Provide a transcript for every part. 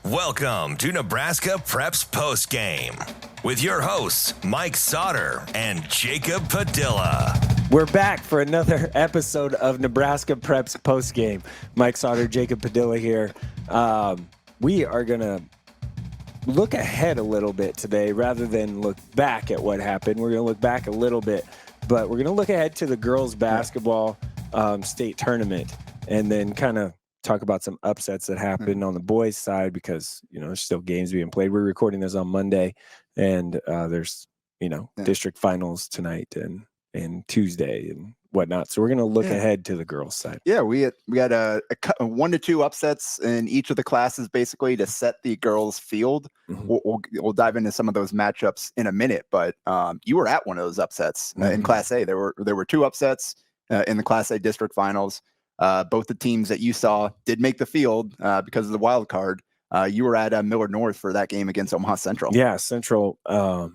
Welcome to Nebraska Preps Postgame with your hosts, Mike Sautter and Jacob Padilla. We're back for another episode of Nebraska Preps Postgame. Mike Sautter, Jacob Padilla here. We are going to look ahead a little bit today rather than look back at what happened. We're going to look back a little bit, but we're going to look ahead to the girls basketball state tournament and then kind of talk about some upsets that happened on the boys' side because, there's still games being played. We're recording this on Monday, and there's, district finals tonight and Tuesday and whatnot. So we're going to look ahead to the girls' side. Yeah, we had a 1 to 2 upsets in each of the classes, basically, to set the girls' field. Mm-hmm. We'll dive into some of those matchups in a minute, but you were at one of those upsets in Class A. There were 2 upsets in the Class A district finals. Both the teams that you saw did make the field because of the wild card. You were at Miller North for that game against Omaha Central. Yeah, Central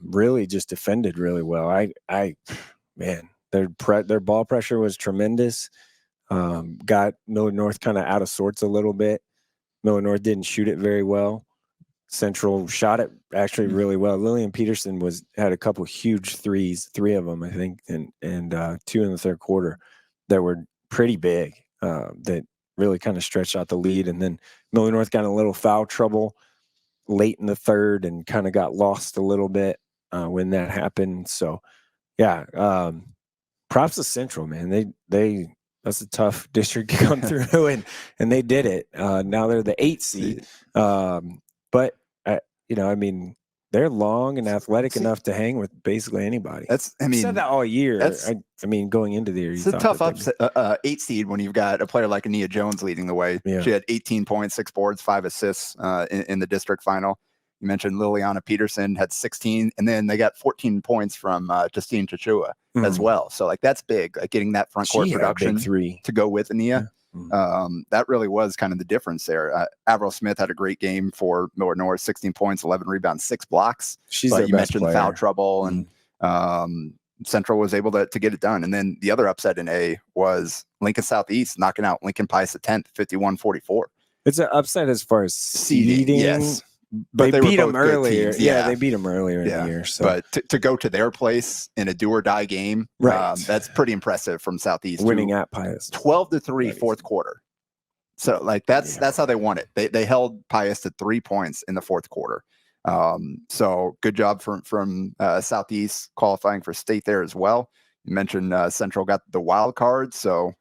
really just defended really well. Man, their ball pressure was tremendous. Got Miller North kind of out of sorts a little bit. Miller North didn't shoot it very well. Central shot it actually really well. Lillian Peterson had a couple huge threes, 3 of them, I think, and 2 in the third quarter that were pretty big. That really kind of stretched out the lead. And then Miller North got in a little foul trouble late in the third and kind of got lost a little bit when that happened. So, yeah, props to Central, man. That's a tough district to come through, and they did it. Now they're the 8th seed. But, they're long and athletic enough to hang with basically anybody. I said that all year. Going into the year, it's a tough upset. 8 seed when you've got a player like Ania Jones leading the way. Yeah. She had 18 points, 6 boards, 5 assists in the district final. You mentioned Liliana Peterson had 16, and then they got 14 points from Justine Chachua as well. So that's big, getting that front court production to go with Ania. Yeah. That really was kind of the difference there. Avril Smith had a great game for Miller North, 16 points, 11 rebounds, 6 blocks. But you mentioned foul trouble, and Central was able to get it done. And then the other upset in A was Lincoln Southeast knocking out Lincoln Pius X, 51-44. It's an upset as far as seeding. Yes. But they beat them earlier. Yeah, they beat them earlier in the year. So. But to go to their place in a do-or-die game, that's pretty impressive from Southeast. Winning at Pius. 12-3 fourth quarter. So, that's how they won it. They held Pius to 3 points in the fourth quarter. So, good job from Southeast qualifying for state there as well. You mentioned Central got the wild card, so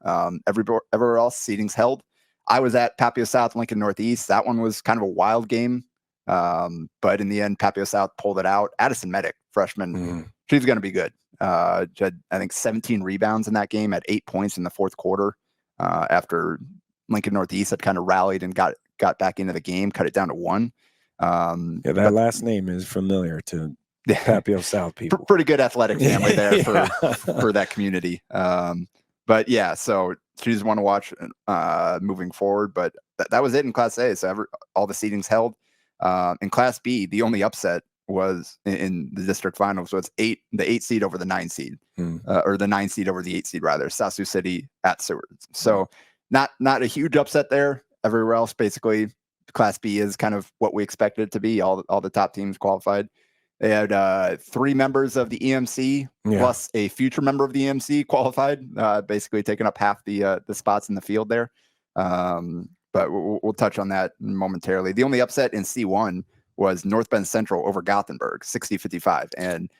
everywhere else, seeding's held. I was at Papio South, Lincoln Northeast. That one was kind of a wild game. But in the end, Papio South pulled it out. Addison Medic, freshman, she's going to be good. She had, I think, 17 rebounds in that game at 8 points in the fourth quarter. After Lincoln Northeast had kind of rallied and got back into the game, cut it down to 1. That last name is familiar to Papio South people. Pretty good athletic family there for that community. But yeah, so she's one to watch moving forward. But that was it in Class A. So all the seedings held. In Class B, the only upset was in the district final. So it's the 8 seed over the 9 seed, or the 9 seed over the 8 seed rather. South Sioux City at Seward. So not a huge upset there. Everywhere else, basically, Class B is kind of what we expected it to be. All the top teams qualified. They had 3 members of the EMC plus a future member of the EMC qualified, basically taking up half the spots in the field there. But we'll touch on that momentarily. The only upset in C1 was North Bend Central over Gothenburg, 60-55. And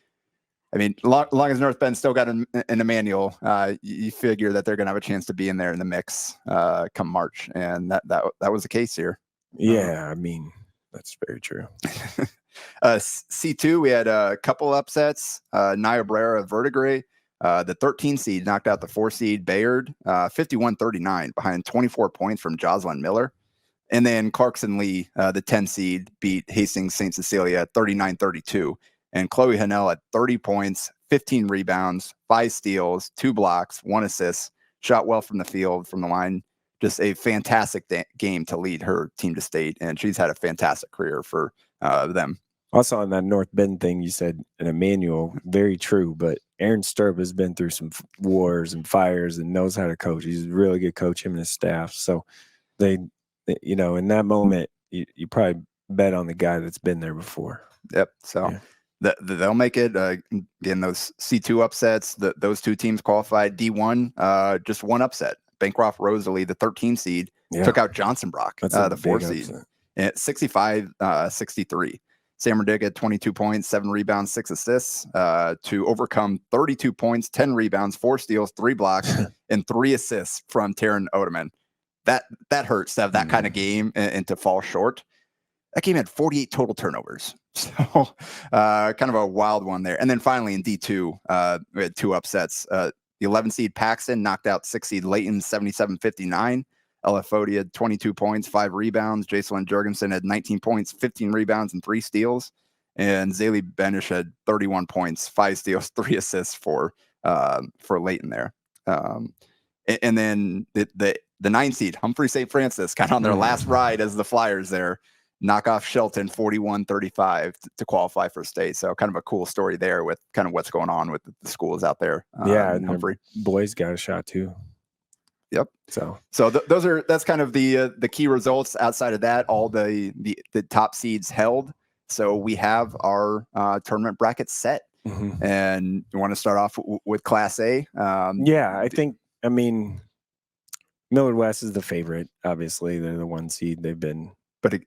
I mean, long as North Bend still got an Emmanuel, you figure that they're going to have a chance to be in there in the mix come March. And that was the case here. Yeah, I mean, that's very true. C2, we had a couple upsets. Niobrara Verdigre, the 13 seed knocked out the 4 seed Bayard, 51-39 behind 24 points from Jocelyn Miller. And then Clarkson Lee, the 10 seed, beat Hastings St. Cecilia 39-32. And Chloe Hanel at 30 points, 15 rebounds, 5 steals, 2 blocks, 1 assist, shot well from the field, from the line. Just a fantastic game to lead her team to state. And she's had a fantastic career for them. Also on that North Bend thing, you said an Emmanuel, very true, but Aaron Sturb has been through some wars and fires and knows how to coach. He's a really good coach, him and his staff. So they, in that moment, you probably bet on the guy that's been there before. Yep. So they'll make it. Again, those C2 upsets, those two teams qualified. D1, just one upset. Bancroft Rosalie, the 13 seed, took out Johnson Brock, the 4 seed, at 65-63. Sam Rediga, 22 points, 7 rebounds, 6 assists, to overcome 32 points, 10 rebounds, 4 steals, 3 blocks, and 3 assists from Taryn Odeman. That hurts to have that kind of game and to fall short. That game had 48 total turnovers. So kind of a wild one there. And then finally in D2, we had 2 upsets. The 11 seed Paxton knocked out 6 seed Layton 77-59. Ella Foti had 22 points, 5 rebounds. Jacelyn Jurgensen had 19 points, 15 rebounds, and 3 steals. And Zaylee Benish had 31 points, 5 steals, 3 assists for Layton there. And then the 9 seed Humphrey St. Francis kind of on their last ride as the Flyers there, knock off Shelton 41-35 to qualify for state. So kind of a cool story there with kind of what's going on with the schools out there. And Humphrey boys got a shot too. Yep. So that's kind of the key results. Outside of that, all the top seeds held. So we have our tournament bracket set. And you want to start off with Class A? I mean, Millard West is the favorite. Obviously, they're the 1 seed. They've been,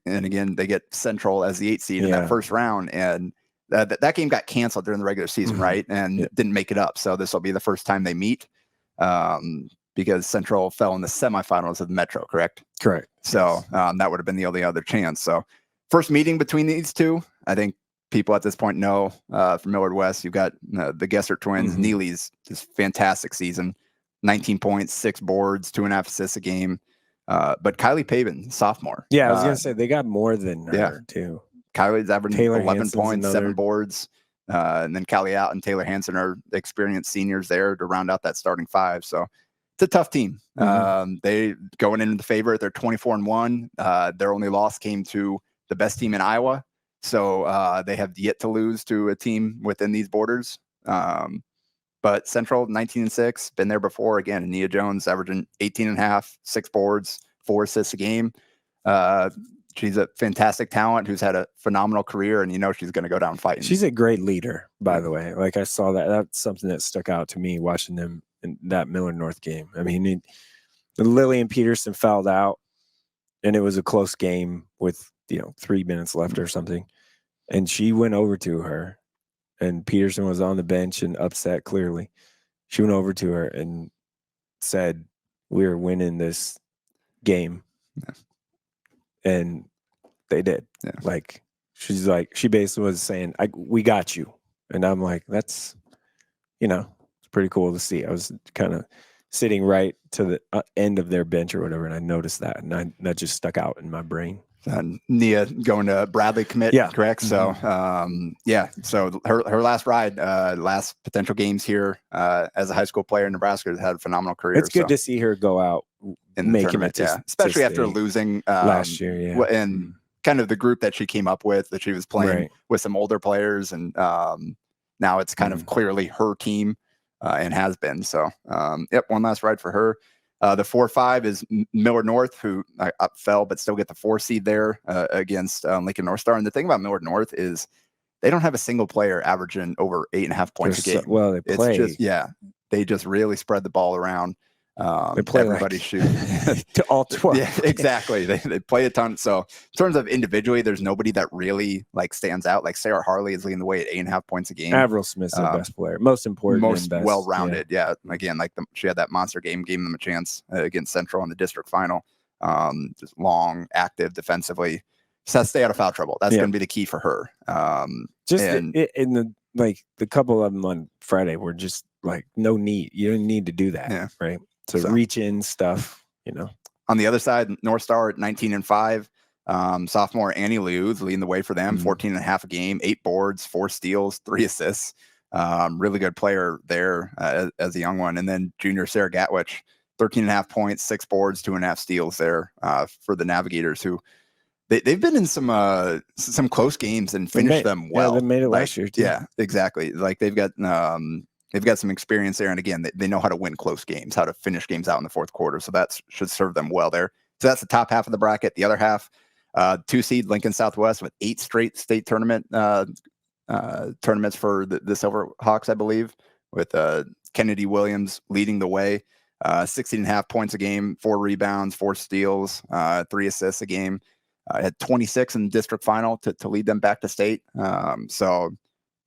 and again, they get Central as the 8 seed in that first round, and that game got canceled during the regular season, right? And didn't make it up. So this will be the first time they meet. Because Central fell in the semifinals of the Metro, correct? Correct. So that would have been the only other chance. So first meeting between these two, I think people at this point know from Millard West, you've got the Gessert twins. Neely's just fantastic season, 19 points, 6 boards, 2.5 assists a game. But Kylie Pavin, sophomore. Yeah, I was going to say they got more than her too. Kylie's averaging Taylor 11 Hansen's points, 7 boards. And then Callie Out and Taylor Hansen are experienced seniors there to round out that starting 5. So it's a tough team. They going into the favorite. They're 24-1. Their only loss came to the best team in Iowa. So they have yet to lose to a team within these borders. But Central 19-6, been there before. Again, Nia Jones averaging 18.5, 6 boards, 4 assists a game. She's a fantastic talent who's had a phenomenal career, and she's going to go down fighting. She's a great leader, by the way. Like I saw that. That's something that stuck out to me watching them in that Millard North game. I mean, Lillian Peterson fouled out, and it was a close game with 3 minutes left or something, and she went over to her, and Peterson was on the bench and upset. Clearly, she went over to her and said, "We're winning this game." And they did. Like she basically was saying, "We got you," and I'm like, "That's it's pretty cool to see." I was kind of sitting right to the end of their bench or whatever, and I noticed that, and that just stuck out in my brain. Nia going to Bradley commit, correct? So, so her last ride, last potential games here as a high school player in Nebraska, has had a phenomenal career. It's good to see her go out in the tournament, especially after losing last year, and kind of the group that she came up with, that she was playing with some older players, and now it's kind of clearly her team and has been. So, one last ride for her. The 4-5 is Millard North, who fell but still get the 4 seed there against Lincoln North Star. And the thing about Millard North is they don't have a single player averaging over 8.5 points a game. They play. It's just, they just really spread the ball around. They play everybody shooting to all 12. Yeah, exactly. They play a ton. So in terms of individually, there's nobody that really stands out. Like Sarah Harley is leading the way at 8.5 points a game. Avril Smith's the best player, most important, most best, well-rounded. Yeah. Again, she had that monster game, gave them a chance against Central in the district final. Just long, active defensively. Just has to stay out of foul trouble. That's going to be the key for her. In the couple of them on Friday were just no need. You don't need to do that, right? So reach in stuff, On the other side, North Star at 19-5. Sophomore Annie Liu's leading the way for them, 14.5 a game, 8 boards, 4 steals, 3 assists. Really good player there as a young one. And then junior Sarah Gatwich, 13.5 points, 6 boards, 2.5 steals there for the Navigators, who they've been in some close games and finished them well. Yeah, they made it last year too. Yeah, exactly. They've got some experience there, and again, they know how to win close games, how to finish games out in the fourth quarter. So that should serve them well there. So that's the top half of the bracket. The other half, 2 seed Lincoln Southwest with 8 straight state tournaments for the Silverhawks, I believe, with Kennedy Williams leading the way. 16.5 points a game, 4 rebounds, 4 steals, 3 assists a game. Had 26 in the district final to lead them back to state. So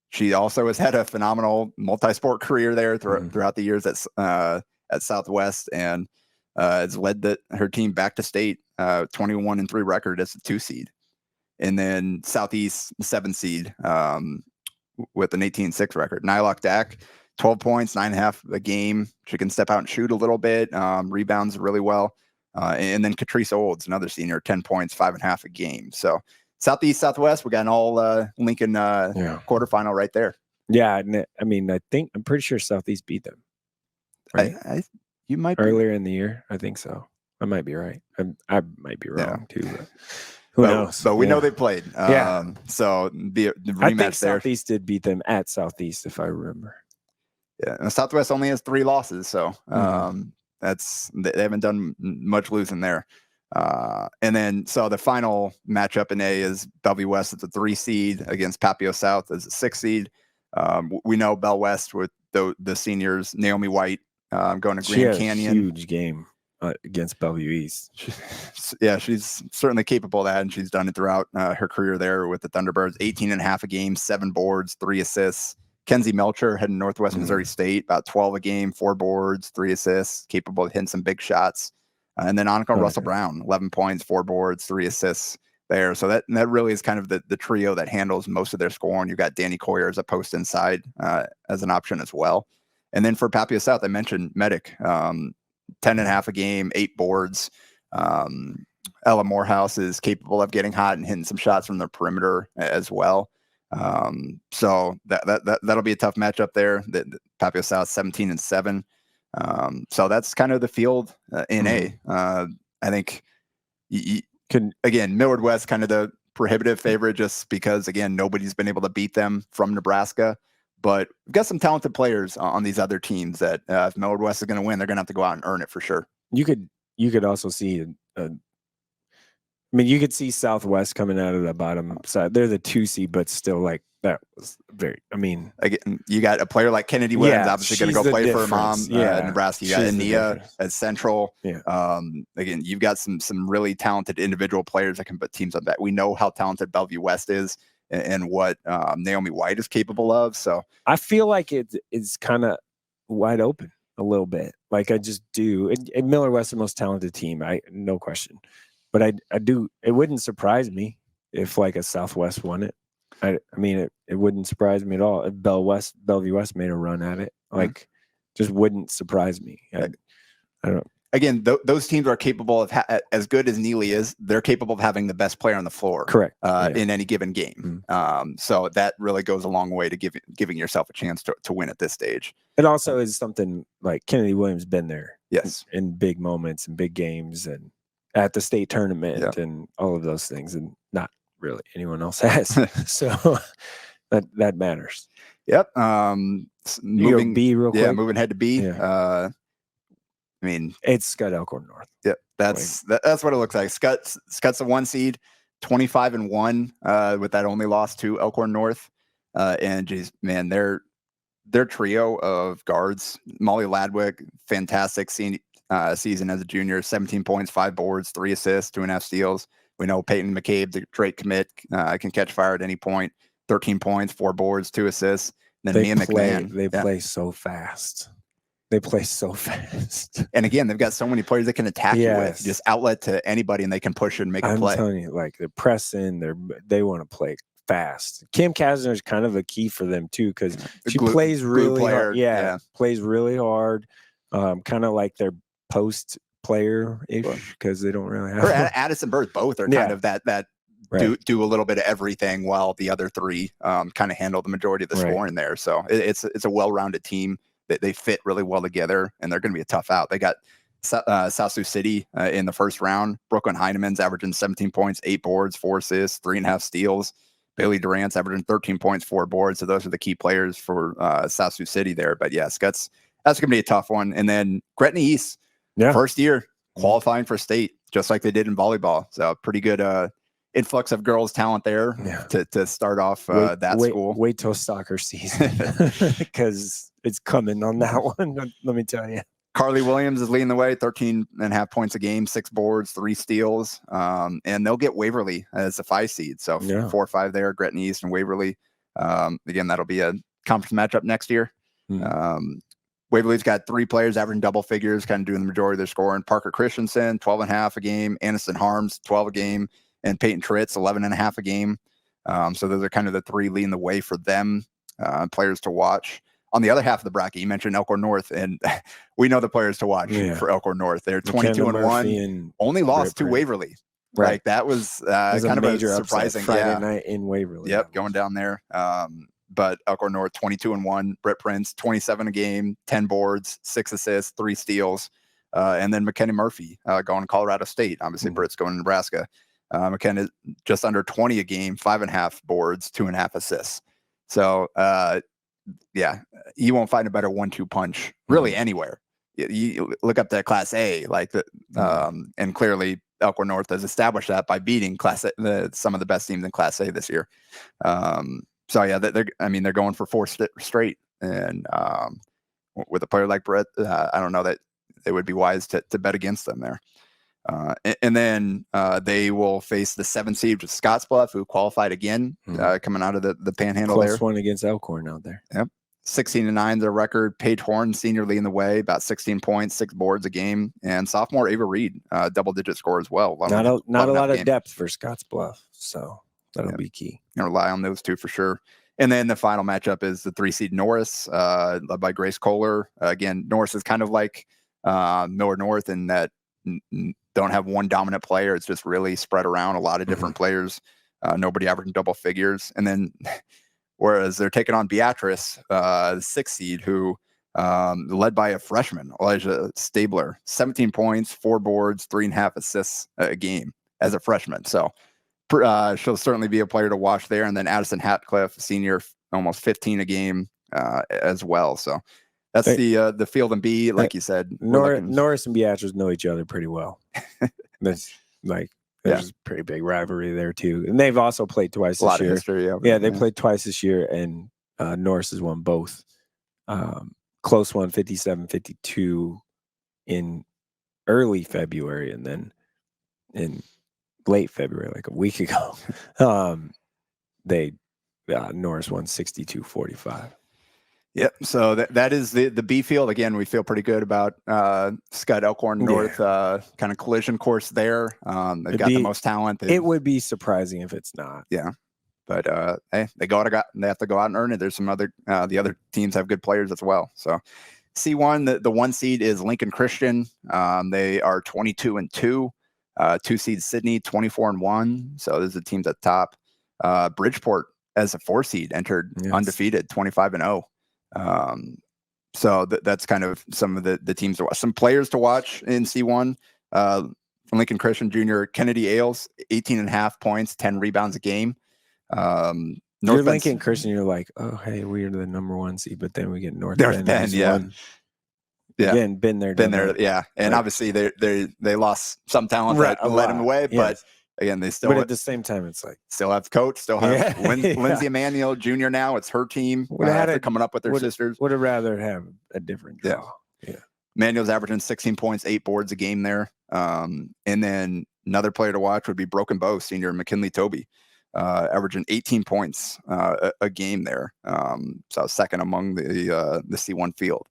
she also has had a phenomenal multi-sport career there throughout the years at Southwest, and has led her team back to state. 21-3 record as a 2 seed, and then Southeast 7 seed with an 18-6 record. Nylock Dak, 12 points, 9.5 a game. She can step out and shoot a little bit, rebounds really well. And then Catrice Olds, another senior, 10 points, 5.5 a game. So Southeast, Southwest, we got an all Lincoln quarterfinal right there. Yeah, I mean, I'm pretty sure Southeast beat them. Right? You might earlier in the year. I think so. I might be right. I might be wrong too. But who knows? But we know they played. So the rematch I think there. Southeast did beat them at Southeast, if I remember. Yeah, and Southwest only has 3 losses, so they haven't done much losing there. And then so the final matchup in A is Bellevue West at the 3 seed against Papio South as a 6 seed. We know Bell West with the seniors, Naomi White going to Grand Canyon. Huge game against Bellevue East. She's certainly capable of that, and she's done it throughout her career there with the Thunderbirds. 18.5 a game, 7 boards, 3 assists. Kenzie Melcher heading Northwest Missouri State, about 12 a game, 4 boards, 3 assists, capable of hitting some big shots. And then Annika Russell Brown, 11 points, 4 boards, 3 assists there. So that really is kind of the trio that handles most of their scoring. You've got Danny Coyer as a post inside as an option as well. And then for Papio South, I mentioned Medic, 10.5 a game, 8 boards. Ella Morehouse is capable of getting hot and hitting some shots from the perimeter as well. So that'll be a tough matchup there. The Papio South 17-7. So that's kind of the field in A. I think again, Millard West kind of the prohibitive favorite just because again nobody's been able to beat them from Nebraska. But we've got some talented players on these other teams that if Millard West is going to win, they're going to have to go out and earn it for sure. You could also see you could see Southwest coming out of the bottom side. They're the 2 seed, but still, like that was very. Again, you got a player like Kennedy Williams, obviously going to go play for her mom, Nebraska. You got Ania at Central. Yeah. Again, you've got some really talented individual players that can put teams on that. We know how talented Bellevue West is and what Naomi White is capable of. So I feel like it's kind of wide open a little bit. Like I just do. And Millard West is the most talented team. No question. But I do. It wouldn't surprise me if like a Southwest won it. It wouldn't surprise me at all if Bellevue West made a run at it. Like, just wouldn't surprise me. I don't know. Again, those teams are capable of as good as Neely is. They're capable of having the best player on the floor, correct, in any given game. So that really goes a long way to giving yourself a chance to win at this stage. It also is something like Kennedy Williams been there, yes, in big moments and big games and at the state tournament and all of those things, and not really anyone else has. So that matters. Yep. Moving B real quick. Yeah, moving head to B. Yeah. It's Scott Elkhorn North. Yep, that's what it looks like. Scott's a 1 seed, 25-1 with that only loss to Elkhorn North. And geez, man, their trio of guards, Molly Ladwick, fantastic season as a junior, 17 points, 5 boards, 3 assists, 2.5 steals. We know Peyton McCabe, the Drake commit, can catch fire at any point. 13 points, 4 boards, 2 assists. Then Mia McMahon. They play so fast. They play so fast. And again, they've got so many players that can attack you with. Just outlet to anybody, and they can push and make a play. I'm telling you, like they're pressing. They want to play fast. Kim Kasner is kind of a key for them too because she plays really hard. Yeah, plays really hard. Kind of like their post player-ish because they don't really have. Her Addison Bird, both are kind of that right. do a little bit of everything while the other 3 kind of handle the majority of the scoring there. So it's a well-rounded team. They fit really well together, and they're going to be a tough out. They got South Sioux City in the first round. Brooklyn Heinemann's averaging 17 points, 8 boards, 4 assists, 3.5 steals. Bailey Durant's averaging 13 points, 4 boards. So those are the key players for South Sioux City there. But yeah, that's going to be a tough one. And then Gretna East, first year qualifying for state, just like they did in volleyball. So pretty good influx of girls talent there to start off school. Wait till soccer season because it's coming on that one. Let me tell you. Carly Williams is leading the way, 13.5 points a game, 6 boards, 3 steals. And they'll get Waverly as a 5 seed. So 4-5 there, Gretna East and Waverly. Again, that'll be a conference matchup next year. Waverly's got 3 players averaging double figures, kind of doing the majority of their scoring. Parker Christensen, 12.5 a game. Aniston Harms, 12 a game. And Peyton Tritz, 11.5 a game. So those are kind of the 3 leading the way for them, players to watch. On the other half of the bracket, you mentioned Elkhorn North, and we know the players to watch for Elkhorn North. They're 22-1, only lost to Waverly. Right. Like that was kind of a surprising Friday night in Waverly. Yep, going down there. But Elkhorn North 22-1. Britt Prince 27 a game, 10 boards, 6 assists, 3 steals, and then McKenna Murphy going to Colorado State. Obviously, Britt's going to Nebraska. McKenna just under 20 a game, 5.5 boards, 2.5 assists. So you won't find a better 1-2 punch really anywhere. You look up that Class A, like and clearly Elkhorn North has established that by beating some of the best teams in Class A this year. They're going for 4 straight, and with a player like Brett, I don't know that it would be wise to bet against them there. And then they will face the 7 seed with Scottsbluff, who qualified again, coming out of the Panhandle. Close one against Elkhorn out there. Yep. 16-9 their record. Paige Horn, senior, leading the way, about 16 points, 6 boards a game, and sophomore Ava Reed, double-digit score as well. Not a lot of depth for Scottsbluff, so that'll be key. Gonna rely on those 2 for sure. And then the final matchup is the 3 seed Norris, led by Grace Kohler. Again, Norris is kind of like Miller North in that don't have one dominant player. It's just really spread around a lot of different players. Nobody averaging double figures. And then whereas they're taking on Beatrice, the 6 seed, who led by a freshman, Elijah Stabler, 17 points, 4 boards, 3.5 assists a game as a freshman. So she'll certainly be a player to watch there. And then Addison Hatcliffe, senior, almost 15 a game as well. So that's the field and B, like you said. Norris and Beatrice know each other pretty well. There's a pretty big rivalry there too, and they've also played twice this year. History, they played twice this year, and Norris has won both. Close one, 57-52 in early February, and then in late February, like a week ago, Norris won 62-45. Yep. So that is the B field. Again, we feel pretty good about Scott Elkhorn North kind of collision course there. They've got the most talent. It would be surprising if it's not. Yeah. But hey, they have to go out and earn it. There's some other the other teams have good players as well. So C1, the 1 seed is Lincoln Christian. They are 22-2. 2 seed Sydney, 24-1. So those are the teams at the top. Bridgeport as a 4 seed entered undefeated, 25-0. So that's kind of some of the teams to watch. Some players to watch in C1. From Lincoln Christian Jr., Kennedy Ailes, 18.5 points, 10 rebounds a game. You're Lincoln Christian, you're like, oh, hey, we're the number 1 seed, but then we get North Bend. Again, been there. Yeah. And obviously they lost some talent that led them away, but again, they still. But at the same time, it's like still have coach, still have Lindsay Emanuel Jr. Now it's her team. They're coming up with their sisters. Would have rather have a different draw. Yeah. Emanuel's averaging 16 points, 8 boards a game there. And then another player to watch would be Broken Bow senior McKinley Toby, averaging 18 points a game there. So second among the C1 field.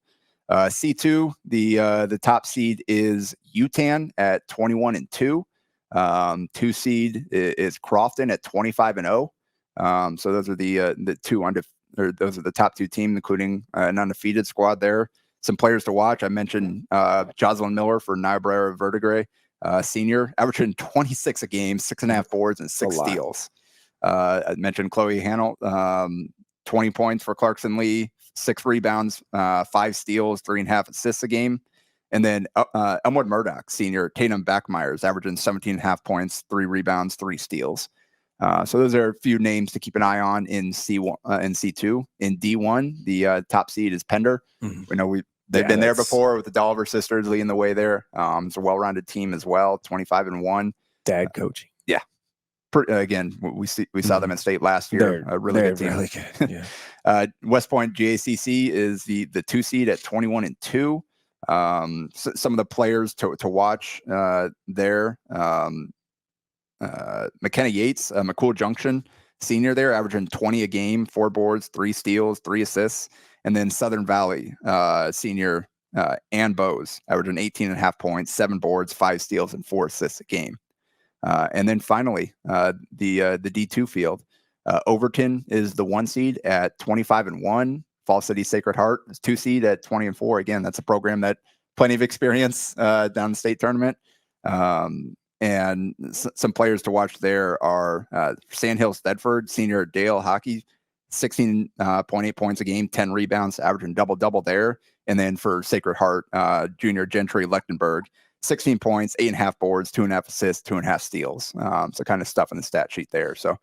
C2, the top seed is UTAN at 21-2. 2 seed is Crofton at 25-0. So those are those are the top 2 teams, including an undefeated squad there. Some players to watch. I mentioned Jocelyn Miller for Niobrara Verdigre, senior, averaging 26 a game, 6.5 boards and 6 steals. I mentioned Chloe Hannell, 20 points for Clarkson Lee, 6 rebounds, 5 steals, 3.5 assists a game. And then Elmwood Murdoch, senior, Tatum Backmyers, averaging 17.5 points, 3 rebounds, 3 steals. So those are a few names to keep an eye on in C1 and C2. In D1, the top seed is Pender. Mm-hmm. We know they've been there before with the Dolliver sisters leading the way there. It's a well-rounded team as well, 25-1. Dad coaching. Yeah. again, we saw them in state last year. A really good team. Really good. Yeah. West Point GACC is the 2 seed at 21-2. So some of the players to watch there. McKenna Yates, McCool Junction senior there, averaging 20 a game, 4 boards, 3 steals, 3 assists. And then Southern Valley senior Ann Bowes, averaging 18.5 points, 7 boards, 5 steals, and 4 assists a game. And then finally, the D2 field. Overton is the 1 seed at 25-1. Fall City Sacred Heart is 2 seed at 20-4. Again, that's a program that plenty of experience down the state tournament. And some players to watch there are Sandhill Stedford, senior Dale Hockey, 16.8 points a game, 10 rebounds, averaging double-double there. And then for Sacred Heart, junior Gentry Lechtenberg, 16 points, 8.5 boards, 2.5 assists, 2.5 steals. So kind of stuff in the stat sheet there. So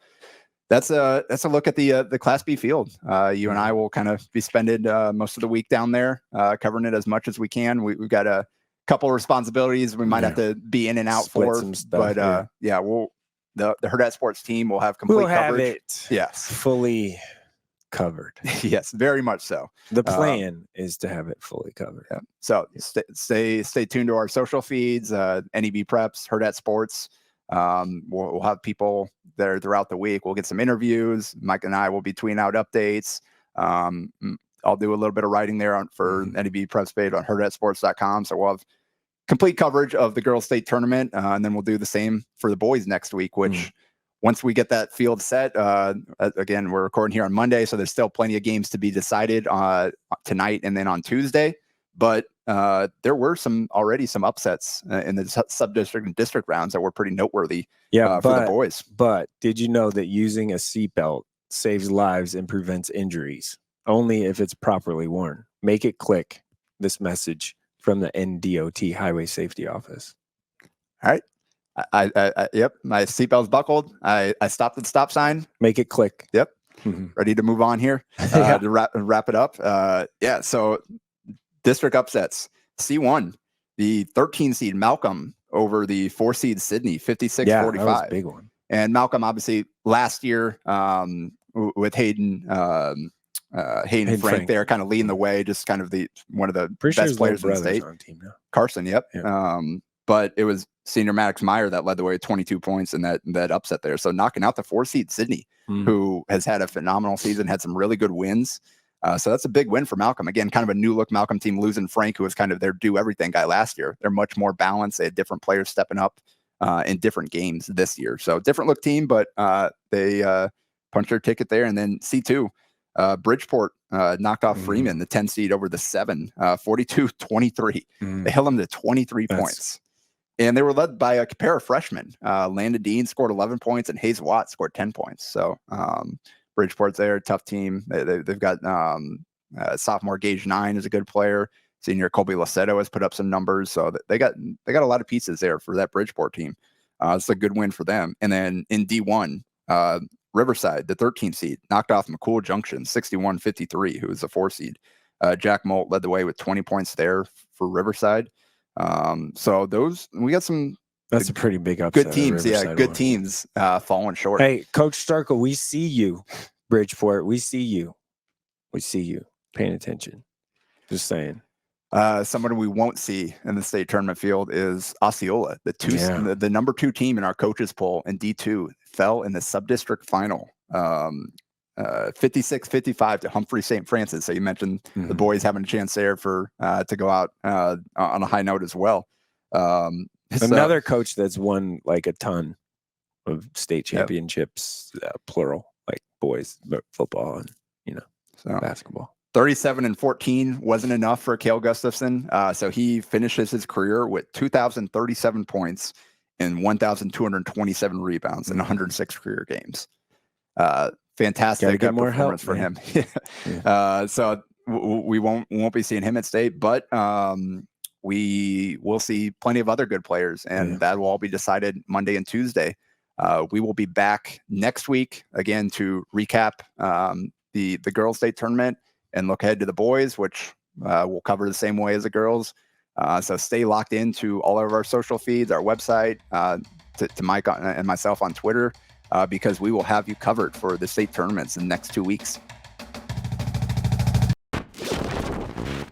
that's a look at the Class B field. You and I will kind of be spending most of the week down there, covering it as much as we can. We've got a couple of responsibilities we might have to be in and out for, some stuff, but we'll the Hurrdat Sports team will have complete coverage. Have it fully covered. Yes, very much so. The plan is to have it fully covered. Yeah. So stay tuned to our social feeds, NEB Preps, Hurrdat Sports. We'll have people there throughout the week. We'll get some interviews. Mike and I will be tweeting out updates. I'll do a little bit of writing there for NEB Preps page on hurrdatsports.com. So we'll have complete coverage of the girls' state tournament, and then we'll do the same for the boys next week, which once we get that field set, again, we're recording here on Monday, so there's still plenty of games to be decided tonight and then on Tuesday. But there were already some upsets in the sub-district and district rounds that were pretty noteworthy for the boys. But did you know that using a seatbelt saves lives and prevents injuries? Only if it's properly worn. Make it click. This message from the NDOT Highway Safety Office. All right. Yep. My seatbelt's buckled. I stopped at the stop sign. Make it click. Yep. Ready to move on here to wrap it up. So district upsets. C1, the 13 seed Malcolm over the 4 seed Sydney, 56-45. That was a big one. And Malcolm, obviously, last year with Hayden Frank there, kind of leading the way, just kind of one of the best players in the state. On team now. Carson, yep. But it was senior Maddox Meyer that led the way with 22 points in that upset there. So knocking out the 4 seed Sydney, who has had a phenomenal season, had some really good wins. So that's a big win for Malcolm. Again, kind of a new look Malcolm team, losing Frank, who was kind of their do-everything guy last year. They're much more balanced. They had different players stepping up in different games this year. So different look team, but they punched their ticket there. And then C2, Bridgeport knocked off Freeman, the 10 seed over the 7, 42-23. They held them to 23 points. And they were led by a pair of freshmen. Landon Dean scored 11 points and Hayes Watt scored 10 points. So Bridgeport's there, tough team. They've got sophomore Gage 9 is a good player. Senior Colby Laceto has put up some numbers. So they got a lot of pieces there for that Bridgeport team. It's a good win for them. And then in D1, Riverside, the 13th seed, knocked off McCool Junction, 61-53, who is a 4 seed. Jack Molt led the way with 20 points there for Riverside. So we got some. That's a pretty big upset. Good teams, good teams falling short. Hey, Coach Starkle, we see you, Bridgeport. We see you. Paying attention. Just saying. Someone we won't see in the state tournament field is Osceola, the number 2 team in our coaches poll in D2, fell in the sub-district final, 56-55 to Humphrey St. Francis. So you mentioned the boys having a chance there to go out on a high note as well. Another coach that's won like a ton of state championships, plural, like boys football and basketball. 37-14 wasn't enough for Cale Gustafson. So he finishes his career with 2,037 points and 1,227 rebounds in 106 career games. Fantastic performance for him. So we won't be seeing him at state, but we will see plenty of other good players, and that will all be decided Monday and Tuesday. We will be back next week again to recap the girls' state tournament and look ahead to the boys, which we'll cover the same way as the girls. So stay locked into all of our social feeds, our website, to Mike and myself on Twitter. because we will have you covered for the state tournaments in the next 2 weeks.